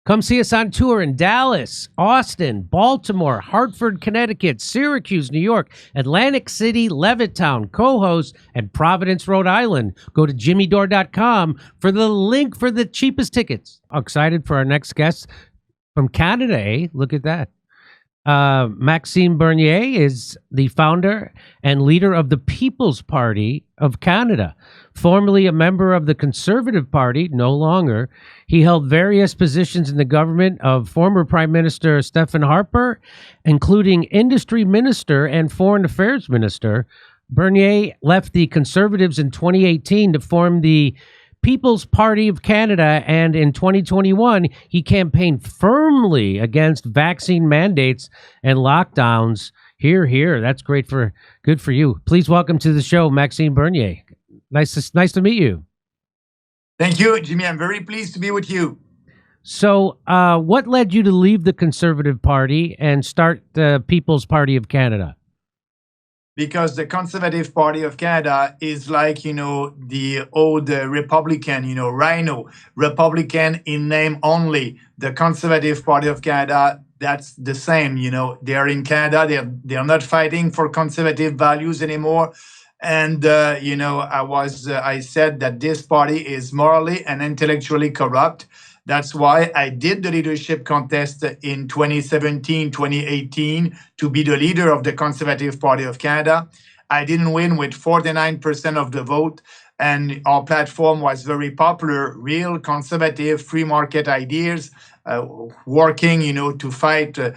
Come see us on tour in Dallas, Austin, Baltimore, Hartford, Connecticut, Syracuse, New York, Atlantic City, Levittown, Cohost, and Providence, Rhode Island. Go to jimmydore.com for the link for the cheapest tickets. Excited for our next guest from Canada, eh? Look at that. Maxime Bernier is the founder and leader of the People's Party of Canada. Formerly a member of the Conservative Party, no longer, he held various positions in the government of former Prime Minister Stephen Harper, including Industry Minister and Foreign Affairs Minister. Bernier left the Conservatives in 2018 to form the People's Party of Canada, and in 2021, he campaigned firmly against vaccine mandates and lockdowns. Here. That's good for you. Please welcome to the show, Maxime Bernier. Nice to meet you. Thank you, Jimmy. I'm very pleased to be with you. So, what led you to leave the Conservative Party and start the People's Party of Canada? Because the Conservative Party of Canada is like, the old Republican, Rhino, Republican in name only. The Conservative Party of Canada, that's the same, they're in Canada, they're not fighting for conservative values anymore. And, I said that this party is morally and intellectually corrupt. That's why I did the leadership contest in 2017, 2018 to be the leader of the Conservative Party of Canada. I didn't win with 49% of the vote, and our platform was very popular, real conservative free market ideas, working, to fight the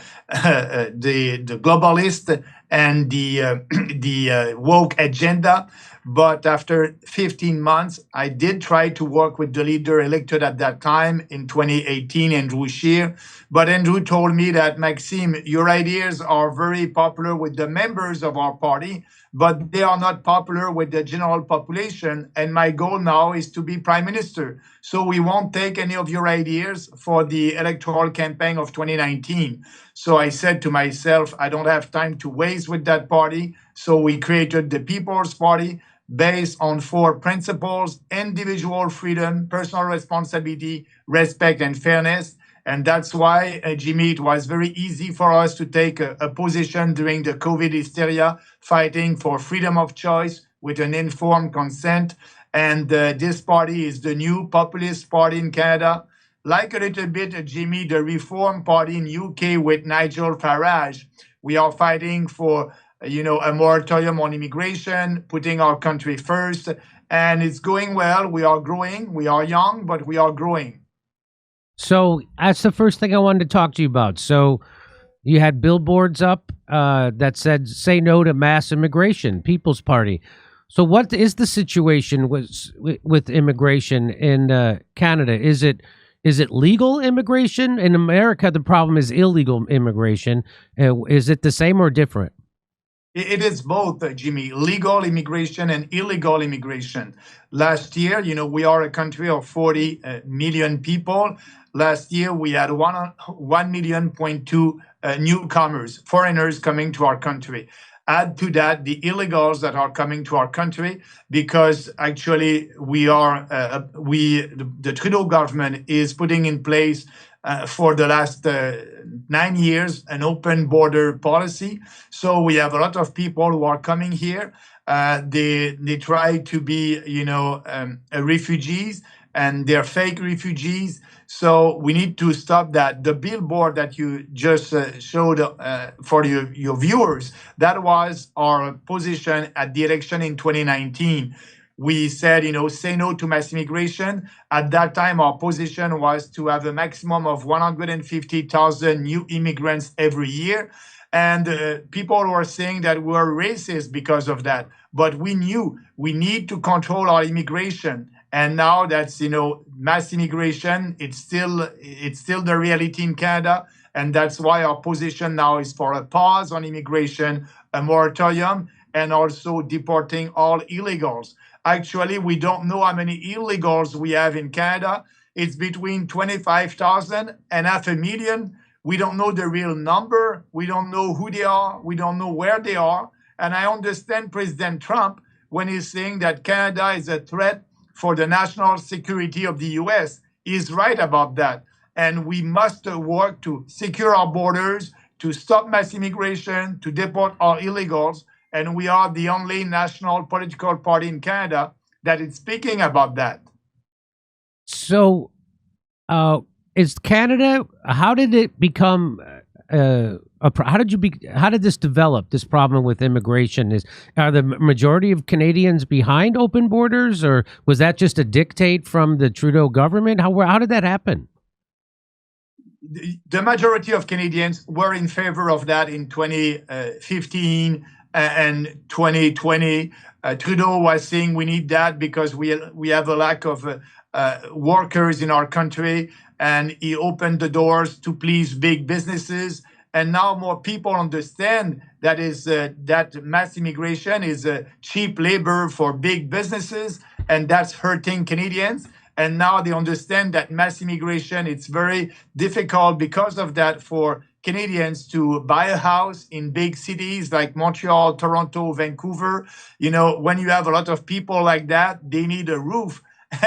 globalist and the woke agenda. But after 15 months, I did try to work with the leader elected at that time in 2018, Andrew Scheer. But Andrew told me that, Maxime, your ideas are very popular with the members of our party, but they are not popular with the general population. And my goal now is to be prime minister. So we won't take any of your ideas for the electoral campaign of 2019. So I said to myself, I don't have time to waste with that party. So we created the People's Party, based on 4 principles: individual freedom, personal responsibility, respect, and fairness. And that's why, Jimmy, it was very easy for us to take a position during the COVID hysteria, fighting for freedom of choice with an informed consent. And this party is the new populist party in Canada. Like a little bit, Jimmy, the Reform Party in UK with Nigel Farage. We are fighting for a moratorium on immigration, putting our country first. And it's going well. We are growing. We are young, but we are growing. So that's the first thing I wanted to talk to you about. So you had billboards up that said, say no to mass immigration, People's Party. So what is the situation with immigration in Canada? Is it legal immigration? In America, the problem is illegal immigration. Is it the same or different? It is both, Jimmy, legal immigration and illegal immigration. Last year, we are a country of 40 million people. Last year, we had 1.2 million newcomers, foreigners coming to our country. Add to that the illegals that are coming to our country, because actually the Trudeau government is putting in place for the last 9 years an open border policy. So we have a lot of people who are coming here. They try to be refugees, and they're fake refugees. So we need to stop that. The billboard that you just showed for your viewers, that was our position at the election in 2019. We said, say no to mass immigration. At that time, our position was to have a maximum of 150,000 new immigrants every year. And people were saying that we were racist because of that. But we knew we need to control our immigration. And now that's, mass immigration, it's still the reality in Canada. And that's why our position now is for a pause on immigration, a moratorium, and also deporting all illegals. Actually, we don't know how many illegals we have in Canada. It's between 25,000 and 500,000. We don't know the real number. We don't know who they are. We don't know where they are. And I understand President Trump when he's saying that Canada is a threat for the national security of the US. He's right about that. and we must work to secure our borders, to stop mass immigration, to deport our illegals. And we are the only national political party in Canada that is speaking about that. So, is Canada? How did it become? How did this develop? This problem with immigration are the majority of Canadians behind open borders, or was that just a dictate from the Trudeau government? How did that happen? The majority of Canadians were in favor of that in 2015 and 2020. Trudeau was saying we need that because we have a lack of workers in our country, and he opened the doors to please big businesses. And now more people understand that mass immigration is cheap labor for big businesses, and that's hurting Canadians. And now they understand that mass immigration, it's very difficult because of that for Canadians to buy a house in big cities like Montreal, Toronto, Vancouver. You know, when you have a lot of people like that, they need a roof.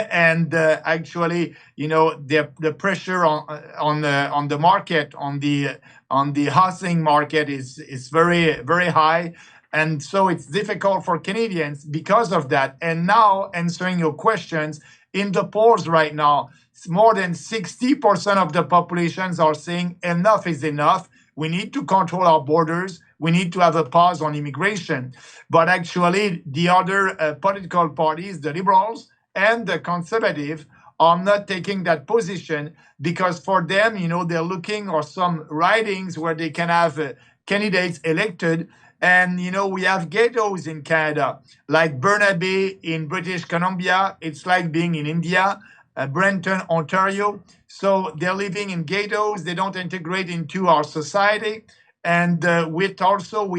And actually, you know, the pressure on the market, on the housing market is very, very high. And so it's difficult for Canadians because of that. And now, answering your questions, in the polls right now, more than 60% of the populations are saying enough is enough. We need to control our borders. We need to have a pause on immigration. But actually, the other political parties, the Liberals and the Conservative, are not taking that position because for them, you know, they're looking for some ridings where they can have candidates elected. And, you know, we have ghettos in Canada, like Burnaby in British Columbia. It's like being in India, Brenton, Ontario. So they're living in ghettos. They don't integrate into our society. And we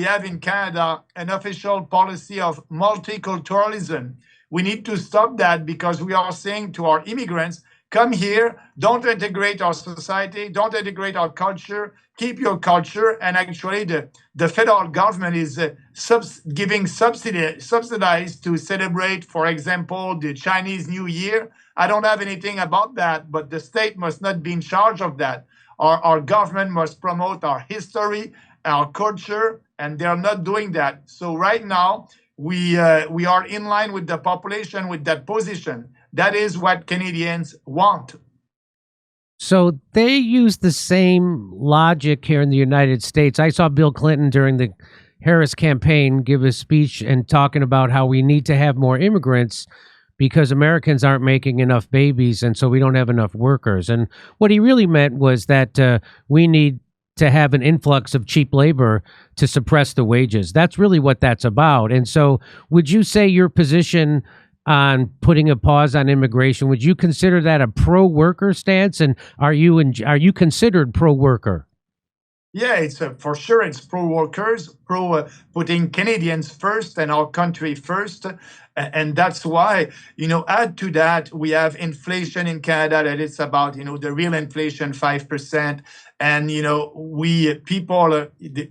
have in Canada an official policy of multiculturalism. We need to stop that because we are saying to our immigrants, come here, don't integrate our society, don't integrate our culture, keep your culture. And actually the federal government is giving subsidies to celebrate, for example, the Chinese New Year. I don't have anything about that, but the state must not be in charge of that. Our government must promote our history, our culture, and they're not doing that. So right now, we are in line with the population with that position. That is what Canadians want. So they use the same logic here in the United States. I saw Bill Clinton during the Harris campaign give a speech and talking about how we need to have more immigrants because Americans aren't making enough babies, and so we don't have enough workers. And what he really meant was that we need to have an influx of cheap labor to suppress the wages. That's really what that's about. And so would you say your position on putting a pause on immigration, would you consider that a pro-worker stance? And are you considered pro-worker? Yeah, it's for sure. It's pro-workers, putting Canadians first and our country first. And that's why, you know, add to that, we have inflation in Canada that it's about, you know, the real inflation, 5%. And, you know,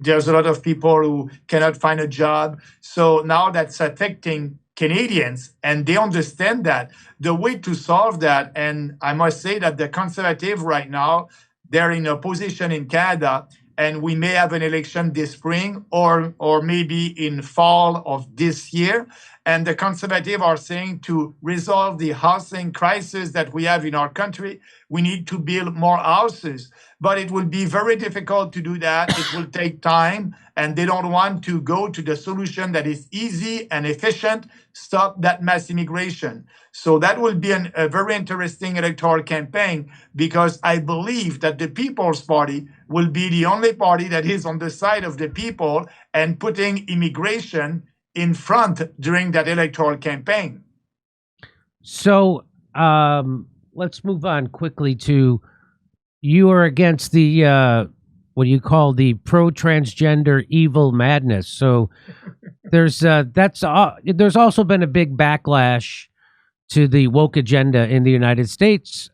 there's a lot of people who cannot find a job. So now that's affecting Canadians, and they understand that. The way to solve that, and I must say that the Conservative right now, they're in a position in Canada, and we may have an election this spring or maybe in fall of this year. And the Conservative are saying to resolve the housing crisis that we have in our country, we need to build more houses. But it will be very difficult to do that. It will take time, and they don't want to go to the solution that is easy and efficient, stop that mass immigration. So that will be a very interesting electoral campaign, because I believe that the People's Party will be the only party that is on the side of the people and putting immigration in front during that electoral campaign. So let's move on quickly to, you are against the what you call the pro-transgender evil madness. So there's also been a big backlash to the woke agenda in the United States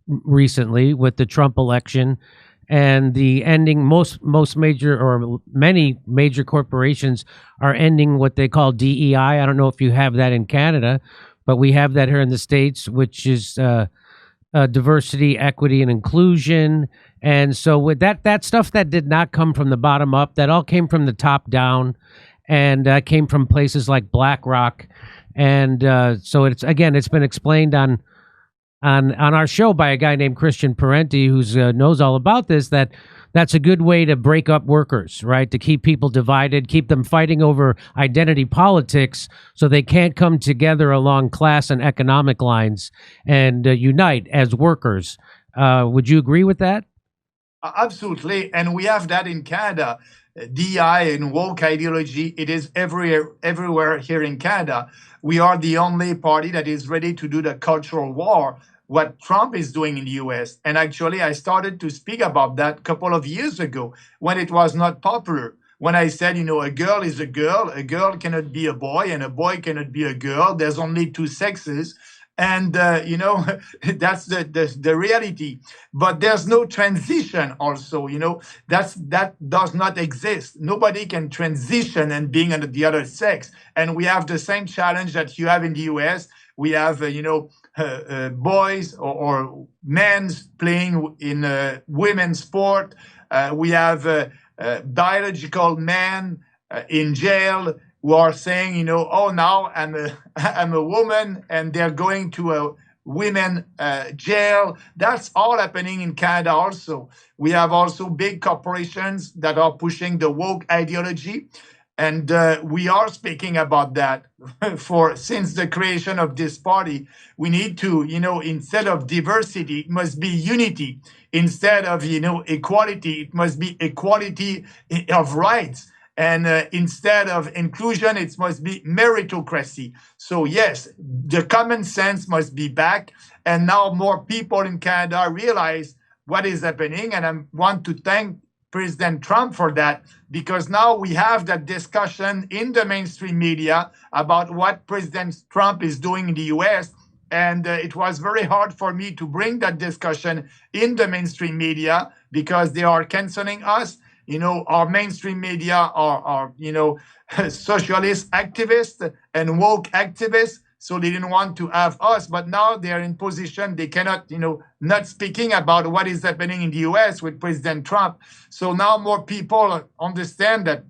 recently with the Trump election and the ending. Most major, or many major corporations are ending what they call DEI. I don't know if you have that in Canada, but we have that here in the States, which is diversity, equity, and inclusion. And so with that stuff that did not come from the bottom up, that all came from the top down, and came from places like BlackRock. And so it's been explained on our show by a guy named Christian Parenti, who knows all about this, that's a good way to break up workers, right? To keep people divided, keep them fighting over identity politics so they can't come together along class and economic lines and unite as workers. Would you agree with that? Absolutely. And we have that in Canada. DI and woke ideology, it is everywhere here in Canada. We are the only party that is ready to do the cultural war, what Trump is doing in the US. And actually, I started to speak about that a couple of years ago when it was not popular. When I said, a girl is a girl cannot be a boy, and a boy cannot be a girl. There's only two sexes. And, that's the reality. But there's no transition also, that does not exist. Nobody can transition and being under the other sex. And we have the same challenge that you have in the US. We have, boys or men playing in women's sport. We have biological men in jail who are saying, oh, now I'm a woman, and they're going to a women jail. That's all happening in Canada also. We have also big corporations that are pushing the woke ideology. And we are speaking about that since the creation of this party. We need to, instead of diversity, it must be unity. Instead of, equality, it must be equality of rights. And instead of inclusion, it must be meritocracy. So yes, the common sense must be back. And now more people in Canada realize what is happening. And I want to thank President Trump for that, because now we have that discussion in the mainstream media about what President Trump is doing in the US. And it was very hard for me to bring that discussion in the mainstream media because they are canceling us. Our mainstream media are socialist activists and woke activists. So they didn't want to have us, but now they are in position. They cannot, not speaking about what is happening in the US with President Trump. So now more people understand that,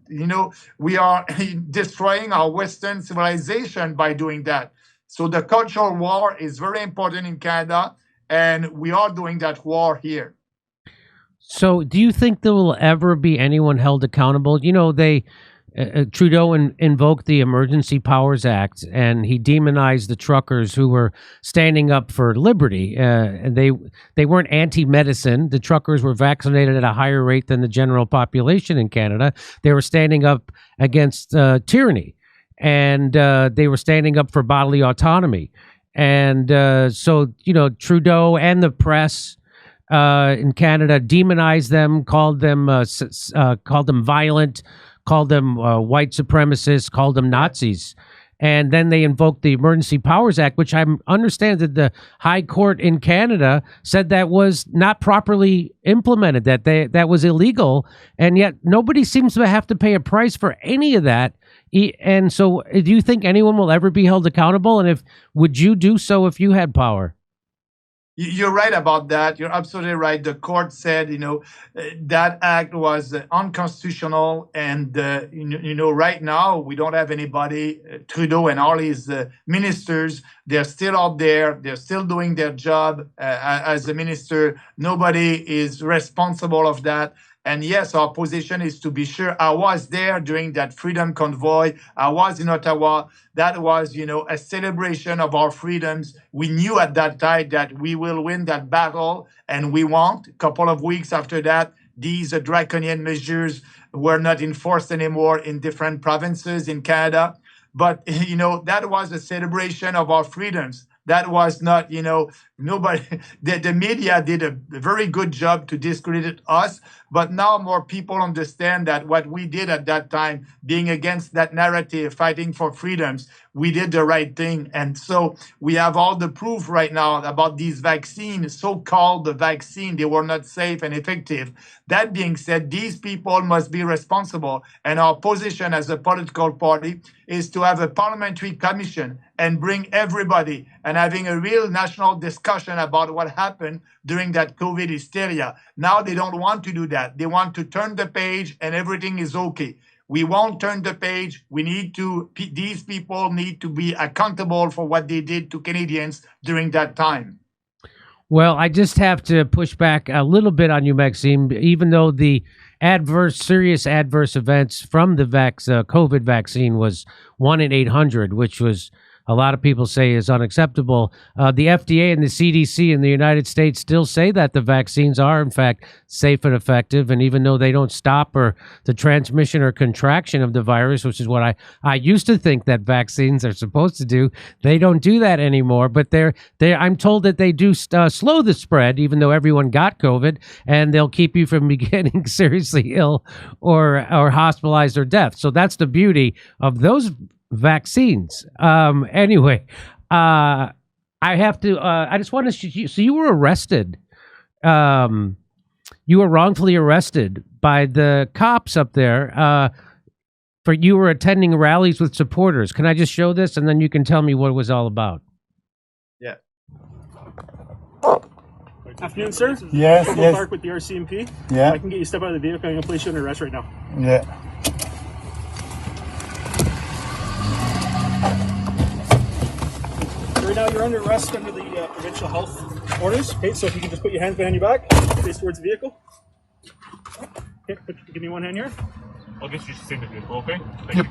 we are destroying our Western civilization by doing that. So the cultural war is very important in Canada, and we are doing that war here. So do you think there will ever be anyone held accountable? Trudeau invoked the Emergency Powers Act, and he demonized the truckers who were standing up for liberty. And they weren't anti-medicine. The truckers were vaccinated at a higher rate than the general population in Canada. They were standing up against tyranny, and they were standing up for bodily autonomy. And so Trudeau and the press in Canada demonized them, called them violent, called them white supremacists, called them Nazis. And then they invoked the Emergency Powers Act, which I understand that the High Court in Canada said that was not properly implemented, that was illegal. And yet nobody seems to have to pay a price for any of that. And so do you think anyone will ever be held accountable? And would you do so if you had power? You're right about that. You're absolutely right. The court said, that act was unconstitutional. And, right now we don't have anybody, Trudeau and all his ministers, they're still out there. They're still doing their job as a minister. Nobody is responsible of that. And yes, our position is to be sure. I was there during that freedom convoy. I was in Ottawa. That was, a celebration of our freedoms. We knew at that time that we will win that battle, and we won't. A couple of weeks after that, these draconian measures were not enforced anymore in different provinces in Canada. But, that was a celebration of our freedoms. That was not, nobody, the media did a very good job to discredit us. But now more people understand that what we did at that time, being against that narrative, fighting for freedoms, we did the right thing. And so we have all the proof right now about these vaccines, so-called vaccine, they were not safe and effective. That being said, these people must be responsible. And our position as a political party is to have a parliamentary commission and bring everybody and having a real national discussion discussion about what happened during that COVID hysteria. Now they don't want to do that. They want to turn the page and everything is okay. We won't turn the page. We need to, these people need to be accountable for what they did to Canadians during that time. Well, I just have to push back a little bit on you, Maxime, even though the serious adverse events from the COVID vaccine was 1 in 800, which was a lot of people say is unacceptable. The FDA and the CDC in the United States still say that the vaccines are, in fact, safe and effective. And even though they don't stop the transmission or contraction of the virus, which is what I used to think that vaccines are supposed to do, they don't do that anymore. But I'm told that they do slow the spread, even though everyone got COVID, and they'll keep you from getting seriously ill or hospitalized or death. So that's the beauty of those vaccines. Anyway, I have to. I just want to. So you were arrested. You were wrongfully arrested by the cops up there. For you were attending rallies with supporters. Can I just show this, and then you can tell me what it was all about? Yeah. Afternoon, sir. Yes, yes. Clark with the RCMP. Yeah. I can get you step out of the vehicle. I'm gonna place you under arrest right now. Yeah. Right now, you're under arrest under the provincial health orders. Okay, so if you can just put your hands behind your back, face towards the vehicle. Okay, give me one hand here. I'll get you to the vehicle, okay? Thank you.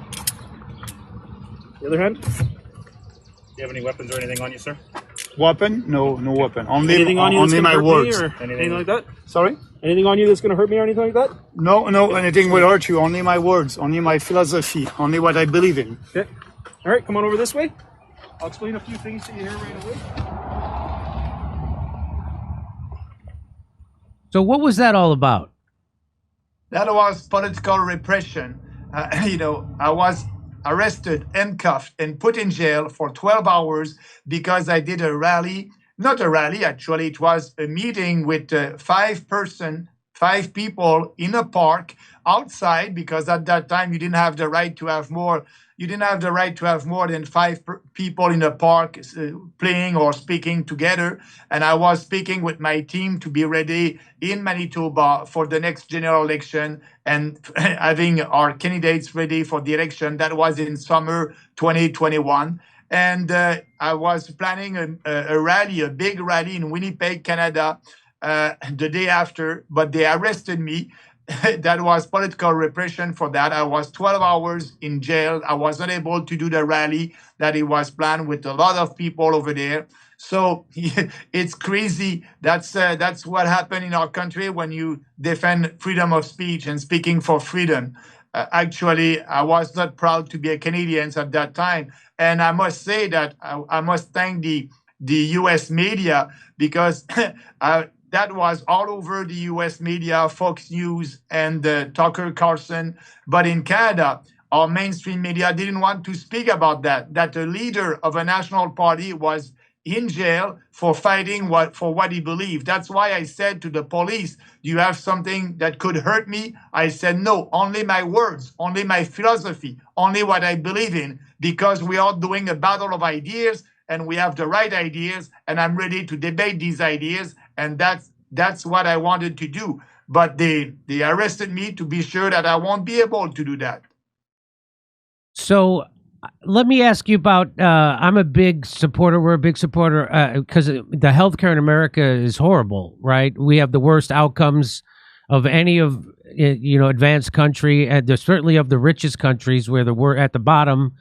The other hand. Do you have any weapons or anything on you, sir? Weapon? No, no weapon. Only, Anything on you that's only gonna my hurt me words. or anything like that? Sorry? Anything on you that's going to hurt me or anything like that? No, no, anything will hurt you. Only my words. Only my philosophy. Only what I believe in. Okay. All right, come on over this way. I'll explain a few things to you here right away. So what was that all about? That was political repression. I was arrested, handcuffed, and put in jail for 12 hours because I did a rally. Not a rally, actually. It was a meeting with 5 people in a park outside, because at that time you didn't have the right to have more. You didn't have the right to have more than 5 people in a park playing or speaking together. And I was speaking with my team to be ready in Manitoba for the next general election and having our candidates ready for the election. That was in summer 2021. And I was planning a rally, a big rally in Winnipeg, Canada, the day after, but they arrested me. That was political repression for that. I was 12 hours in jail. I was not able to do the rally that it was planned with a lot of people over there. So it's crazy. That's what happened in our country when you defend freedom of speech and speaking for freedom. Actually, I was not proud to be a Canadian at that time. And I must say that I must thank the U.S. media, because that was all over the U.S. media, Fox News and Tucker Carlson. But in Canada, our mainstream media didn't want to speak about that a leader of a national party was in jail for fighting for what he believed. That's why I said to the police, do you have something that could hurt me? I said, no, only my words, only my philosophy, only what I believe in, because we are doing a battle of ideas and we have the right ideas, and I'm ready to debate these ideas, and that's what I wanted to do. But they arrested me to be sure that I won't be able to do that. So let me ask you about, I'm a big supporter, we're a big supporter, because the healthcare in America is horrible, right? We have the worst outcomes of any of, advanced country, and they're certainly of the richest countries, where we're at the bottom.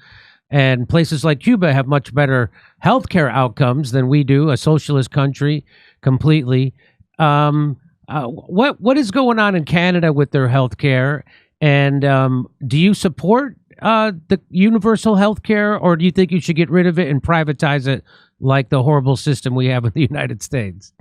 And places like Cuba have much better healthcare outcomes than we do, a socialist country completely. What is going on in Canada with their healthcare? And do you support the universal healthcare, or do you think you should get rid of it and privatize it like the horrible system we have in the United States?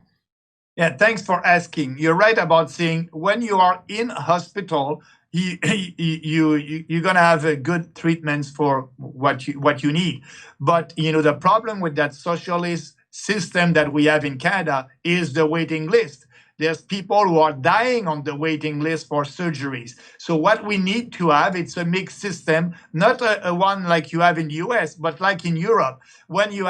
Yeah, thanks for asking. You're right about saying when you are in hospital, you're gonna have good treatments for what you need. But the problem with that socialist system that we have in Canada is the waiting list. There's people who are dying on the waiting list for surgeries. So what we need to have, it's a mixed system, not a one like you have in the US, but like in Europe, when you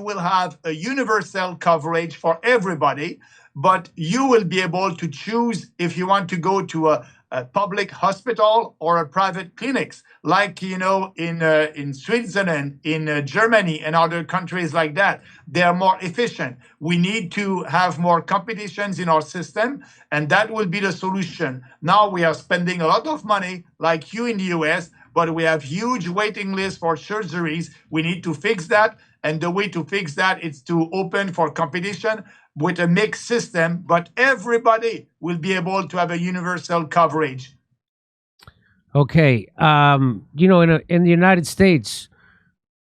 will have a universal coverage for everybody, but you will be able to choose if you want to go to a public hospital or a private clinics, like in Switzerland, in Germany, and other countries like that. They are more efficient. We need to have more competitions in our system, and that will be the solution. Now we are spending a lot of money, like you in the US, but we have huge waiting lists for surgeries. We need to fix that, and the way to fix that is to open for competition with a mixed system, but everybody will be able to have a universal coverage. Okay. In the United States,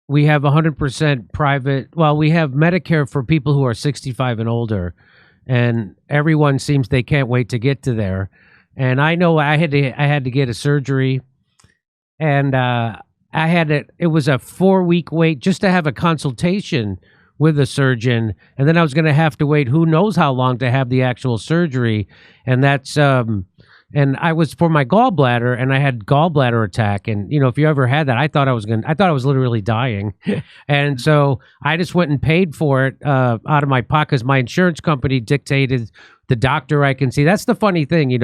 we have 100% private. Well, we have Medicare for people who are 65 and older, and everyone seems they can't wait to get to there. And I know I had to get a surgery, and it was a 4-week wait just to have a consultation with a surgeon, and then I was going to have to wait who knows how long to have the actual surgery, and that's and I was for my gallbladder, and I had gallbladder attack, and if you ever had that, I thought I was literally dying, and so I just went and paid for it out of my pocket because my insurance company dictated the doctor I can see. That's the funny thing,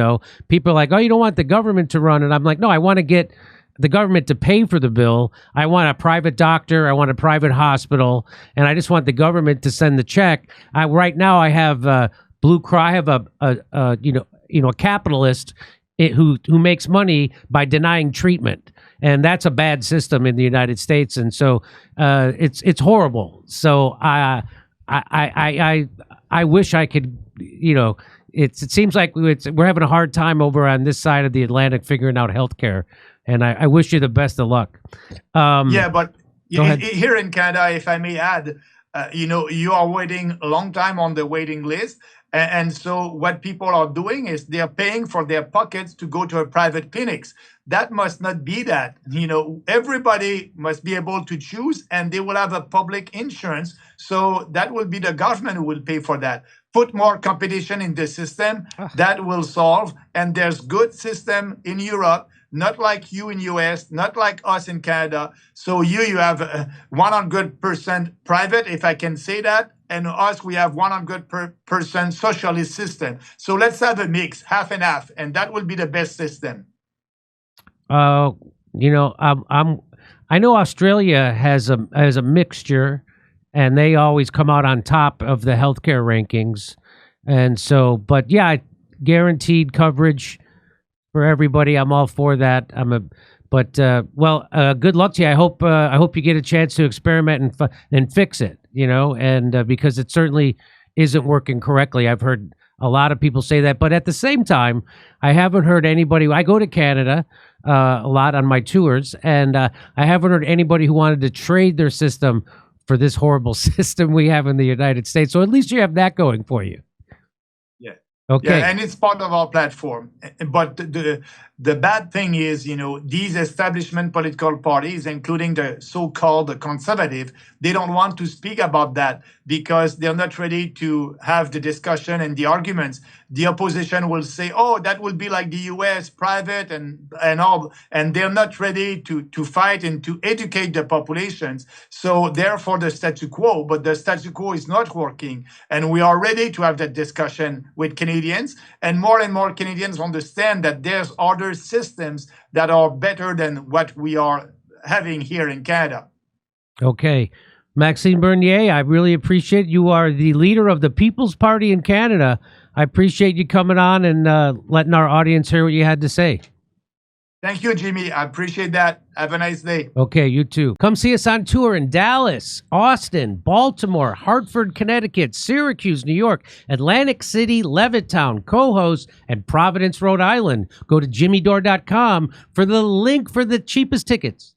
people are like, oh, you don't want the government to run, and I'm like, no, I want to get the government to pay for the bill. I want a private doctor. I want a private hospital, and I just want the government to send the check. Right now I have Blue Cross. I have a capitalist who makes money by denying treatment, and that's a bad system in the United States. And so it's horrible. So I wish I could. It seems like we're having a hard time over on this side of the Atlantic figuring out healthcare. And I wish you the best of luck. But here in Canada, if I may add, you are waiting a long time on the waiting list. And so what people are doing is they are paying for their pockets to go to a private clinics. That must not be that. Everybody must be able to choose, and they will have a public insurance. So that will be the government who will pay for that. Put more competition in the system. That will solve. And there's good system in Europe, not like you in US, not like us in Canada. So you have 100% private, if I can say that, and us, we have 100% socialist system. So let's have a mix, half and half, and that will be the best system. I know Australia has a mixture, and they always come out on top of the healthcare rankings. And so, but yeah, guaranteed coverage for everybody. I'm all for that. Good luck to you. I hope you get a chance to experiment and fix it. Because it certainly isn't working correctly. I've heard a lot of people say that, but at the same time, I haven't heard anybody. I go to Canada a lot on my tours, and I haven't heard anybody who wanted to trade their system for this horrible system we have in the United States. So at least you have that going for you. Yeah. Okay. Yeah, and it's part of our platform. But the bad thing is, these establishment political parties, including the so-called conservative, they don't want to speak about that because they're not ready to have the discussion and the arguments. The opposition will say, oh, that will be like the US, private and all, and they're not ready to fight and to educate the populations. So therefore the statu quo, but the statu quo is not working. And we are ready to have that discussion with Canadians, and more Canadians understand that there's other systems that are better than what we are having here in Canada. Okay. Maxime Bernier, I really appreciate you are the leader of the People's Party in Canada. I appreciate you coming on and letting our audience hear what you had to say. Thank you, Jimmy. I appreciate that. Have a nice day. Okay, you too. Come see us on tour in Dallas, Austin, Baltimore, Hartford, Connecticut, Syracuse, New York, Atlantic City, Levittown, Cohost, and Providence, Rhode Island. Go to jimmydore.com for the link for the cheapest tickets.